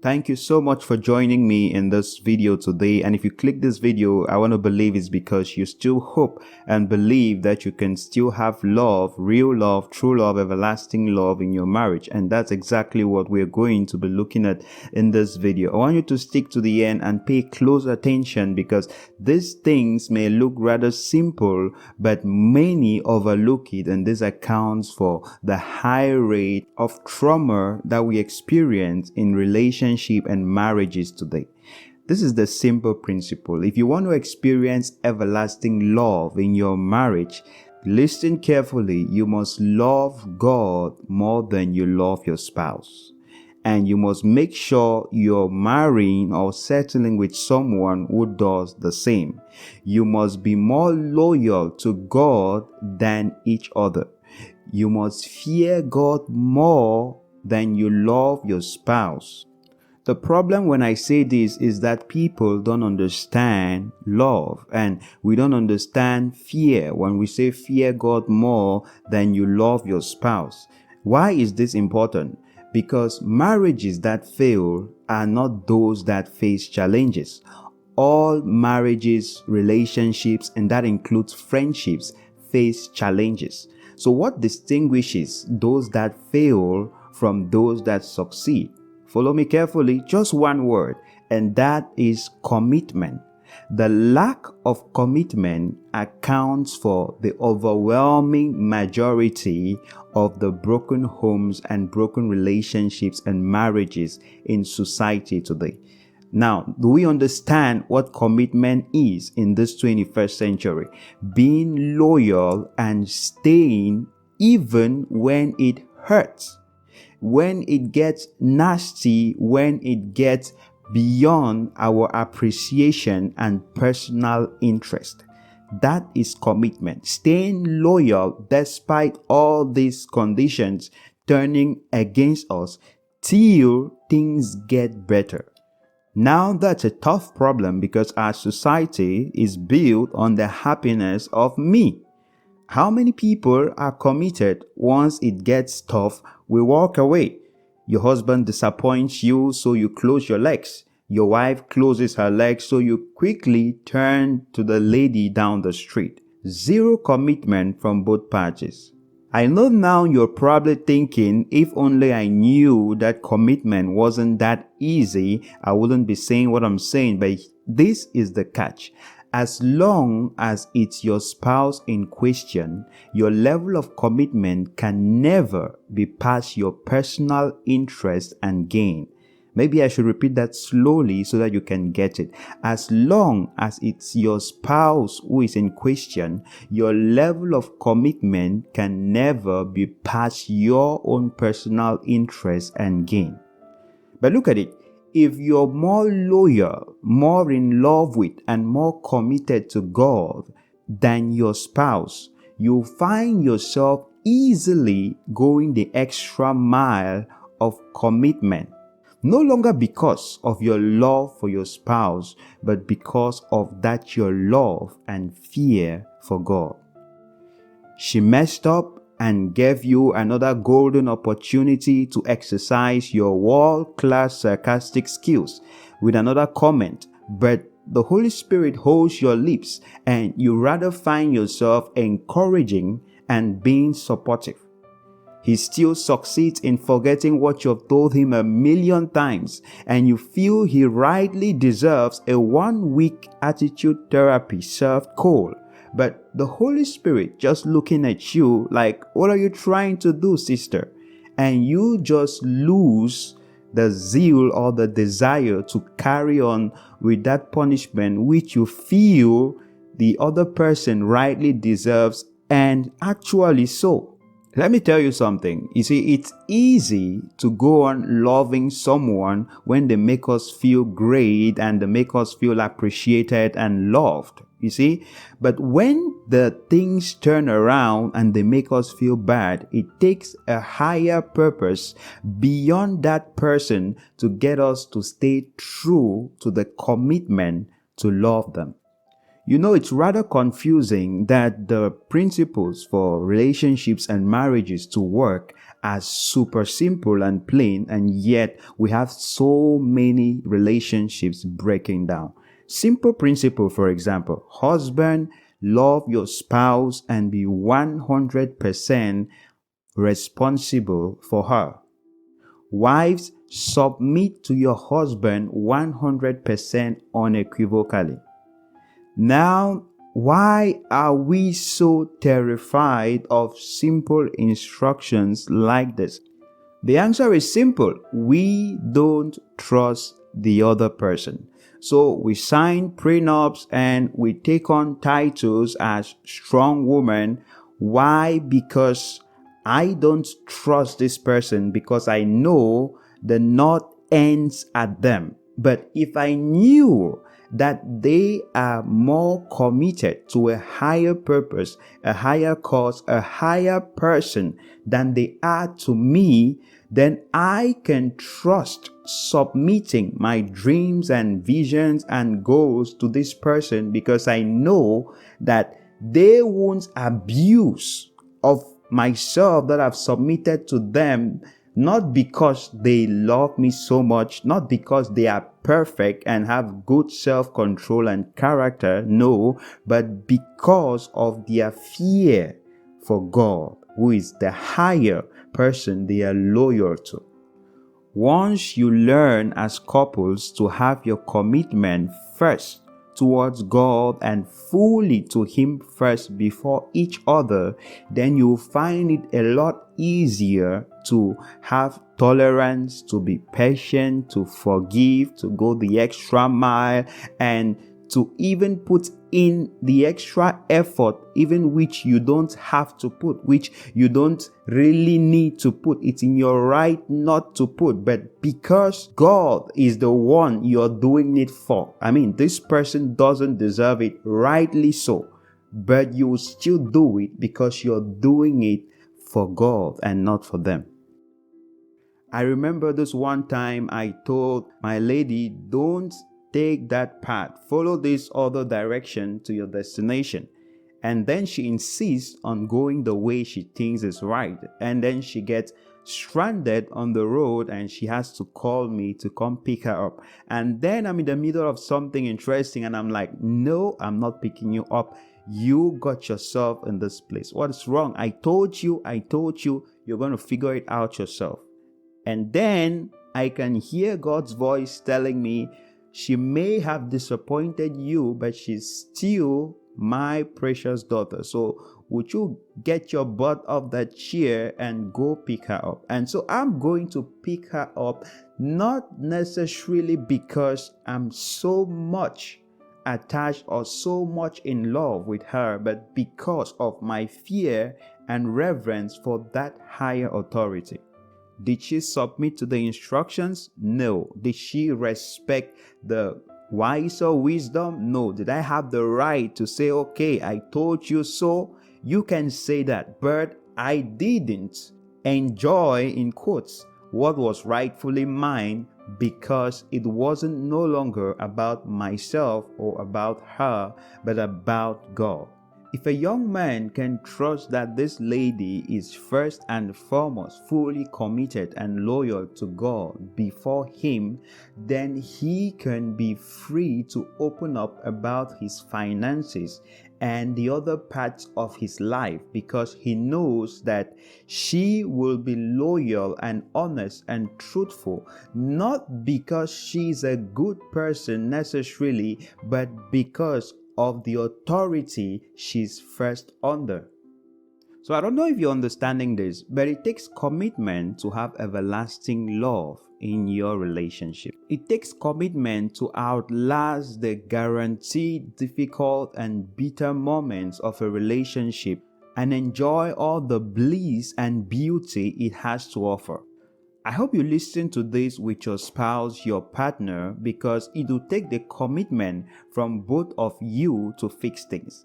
Thank you so much for joining me in this video today. And if you click this video, I want to believe it's because you still hope and believe that you can still have love, real love, true love, everlasting love in your marriage. And that's exactly what we're going to be looking at in this video. I want you to stick to the end and pay close attention, because these things may look rather simple, but many overlook it. And this accounts for the high rate of trauma that we experience in relationships and marriages today. This is the simple principle. If you want to experience everlasting love in your marriage, listen carefully. You must love God more than you love your spouse. And you must make sure you're marrying or settling with someone who does the same. You must be more loyal to God than each other. You must fear God more than you love your spouse. The problem when I say this is that people don't understand love, and we don't understand fear when we say fear God more than you love your spouse. Why is this important? Because marriages that fail are not those that face challenges. All marriages, relationships, and that includes friendships, face challenges. So what distinguishes those that fail from those that succeed? Follow me carefully, just one word, and that is commitment. The lack of commitment accounts for the overwhelming majority of the broken homes and broken relationships and marriages in society today. Now, do we understand what commitment is in this 21st century? Being loyal and staying even when it hurts. When it gets nasty, when it gets beyond our appreciation and personal interest. That is commitment. Staying loyal despite all these conditions turning against us till things get better. Now that's a tough problem, because our society is built on the happiness of me. How many people are committed? Once it gets tough, we walk away. Your husband disappoints you, so you close your legs. Your wife closes her legs, so you quickly turn to the lady down the street. Zero commitment from both parties. I know now you're probably thinking, if only I knew that commitment wasn't that easy, I wouldn't be saying what I'm saying. But this is the catch. As long as it's your spouse in question, your level of commitment can never be past your personal interest and gain. Maybe I should repeat that slowly so that you can get it. As long as it's your spouse who is in question, your level of commitment can never be past your own personal interest and gain. But look at it. If you're more loyal, more in love with, and more committed to God than your spouse, you'll find yourself easily going the extra mile of commitment. No longer because of your love for your spouse, but because of that your love and fear for God. She messed up and gave you another golden opportunity to exercise your world-class sarcastic skills with another comment, but the Holy Spirit holds your lips and you rather find yourself encouraging and being supportive. He still succeeds in forgetting what you've told him 1,000,000 times, and you feel he rightly deserves a 1-week attitude therapy served cold. But the Holy Spirit just looking at you like, what are you trying to do, sister? And you just lose the zeal or the desire to carry on with that punishment which you feel the other person rightly deserves, and actually so. Let me tell you something. You see, it's easy to go on loving someone when they make us feel great and they make us feel appreciated and loved. You see, but when the things turn around and they make us feel bad, it takes a higher purpose beyond that person to get us to stay true to the commitment to love them. You know, it's rather confusing that the principles for relationships and marriages to work as super simple and plain, and yet we have so many relationships breaking down. Simple principle, for example, husband, love your spouse and be 100% responsible for her. Wives, submit to your husband 100% unequivocally. Now, why are we so terrified of simple instructions like this? The answer is simple. We don't trust the other person. So we sign prenups and we take on titles as strong woman. Why? Because I don't trust this person, because I know the knot ends at them. But if I knew that they are more committed to a higher purpose, a higher cause, a higher person than they are to me, then I can trust submitting my dreams and visions and goals to this person, because I know that they won't abuse of myself that I've submitted to them, not because they love me so much, not because they are perfect and have good self-control and character, no, but because of their fear for God, who is the higher person they are loyal to. Once you learn as couples to have your commitment first towards God and fully to Him first before each other, then you'll find it a lot easier to have tolerance, to be patient, to forgive, to go the extra mile, and to even put in the extra effort, even which you don't have to put, which you don't really need to put. It's in your right not to put, but because God is the one you're doing it for. I mean, this person doesn't deserve it, rightly so, but you still do it because you're doing it for God and not for them. I remember this one time I told my lady, don't take that path, follow this other direction to your destination. And then she insists on going the way she thinks is right. And then she gets stranded on the road and she has to call me to come pick her up. And then I'm in the middle of something interesting and I'm like, no, I'm not picking you up. You got yourself in this place. What's wrong? I told you, you're going to figure it out yourself. And then I can hear God's voice telling me, she may have disappointed you, but she's still my precious daughter. So would you get your butt off that chair and go pick her up? And so I'm going to pick her up, not necessarily because I'm so much attached or so much in love with her, but because of my fear and reverence for that higher authority. Did she submit to the instructions? No. Did she respect the wiser wisdom? No. Did I have the right to say, okay, I told you so? You can say that, but I didn't enjoy, in quotes, what was rightfully mine, because it wasn't no longer about myself or about her, but about God. If a young man can trust that this lady is first and foremost fully committed and loyal to God before him, then he can be free to open up about his finances and the other parts of his life, because he knows that she will be loyal and honest and truthful, not because she's a good person necessarily, but because of the authority she's first under. So I don't know if you're understanding this, but it takes commitment to have everlasting love in your relationship. It takes commitment to outlast the guaranteed difficult and bitter moments of a relationship and enjoy all the bliss and beauty it has to offer. I hope you listen to this with your spouse, your partner, because it will take the commitment from both of you to fix things.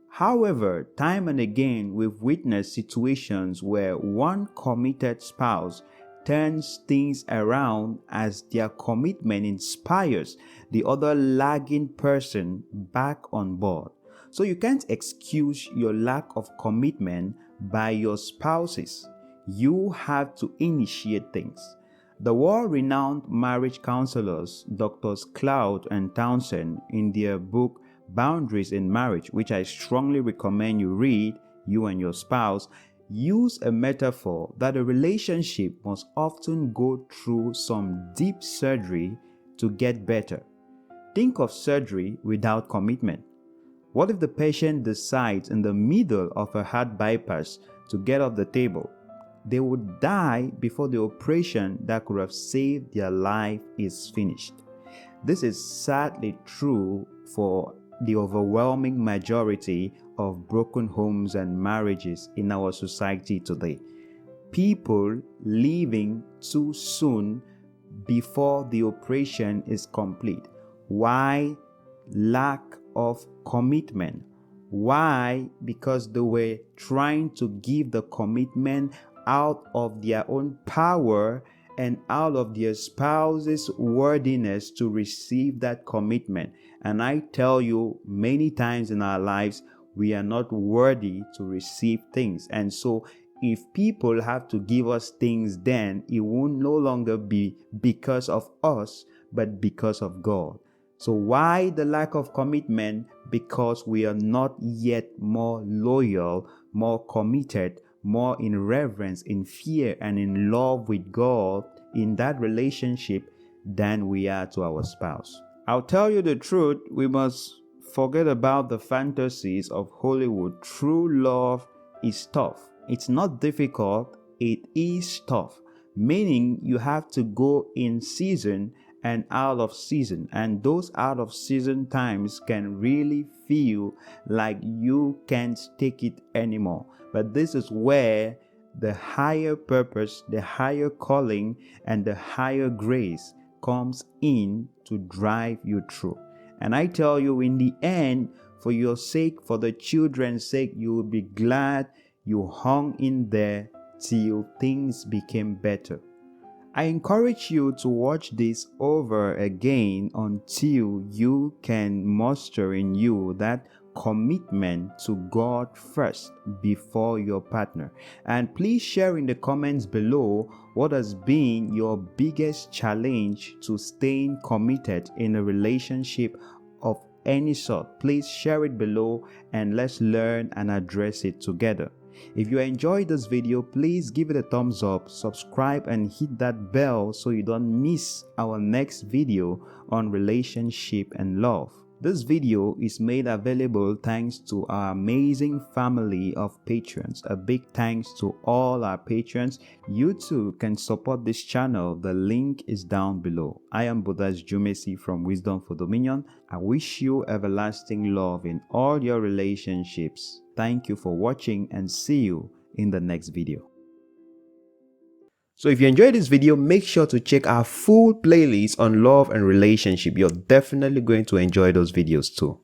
However, time and again, we've witnessed situations where one committed spouse turns things around as their commitment inspires the other lagging person back on board. So you can't excuse your lack of commitment by your spouses. You have to initiate things. The world-renowned marriage counselors, Drs. Cloud and Townsend, in their book Boundaries in Marriage, which I strongly recommend you read, you and your spouse, use a metaphor that a relationship must often go through some deep surgery to get better. Think of surgery without commitment. What if the patient decides in the middle of a heart bypass to get off the table? They would die before the operation that could have saved their life is finished. This is sadly true for the overwhelming majority of broken homes and marriages in our society today. People leaving too soon before the operation is complete. Why? Lack of commitment. Why? Because they were trying to give the commitment out of their own power and out of their spouse's worthiness to receive that commitment. And I tell you, many times in our lives, we are not worthy to receive things. And so if people have to give us things, then it will no longer be because of us, but because of God. So why the lack of commitment? Because we are not yet more loyal, more committed, more in reverence, in fear, and in love with God in that relationship than we are to our spouse. I'll tell you the truth, we must forget about the fantasies of Hollywood. True love is tough. It's not difficult, it is tough. Meaning you have to go in season and out of season, and those out of season times can really feel like you can't take it anymore. But this is where the higher purpose, the higher calling, and the higher grace comes in to drive you through. And I tell you, in the end, for your sake, for the children's sake, you will be glad you hung in there till things became better. I encourage you to watch this over again until you can muster in you that commitment to God first before your partner. And please share in the comments below what has been your biggest challenge to staying committed in a relationship of any sort. Please share it below and let's learn and address it together. If you enjoyed this video, please give it a thumbs up, subscribe, and hit that bell so you don't miss our next video on relationship and love. This video is made available thanks to our amazing family of patrons. A big thanks to all our patrons. You too can support this channel. The link is down below. I am Bodas Djoumessi from Wisdom for Dominion. I wish you everlasting love in all your relationships. Thank you for watching and see you in the next video. So if you enjoyed this video, make sure to check our full playlist on love and relationship. You're definitely going to enjoy those videos too.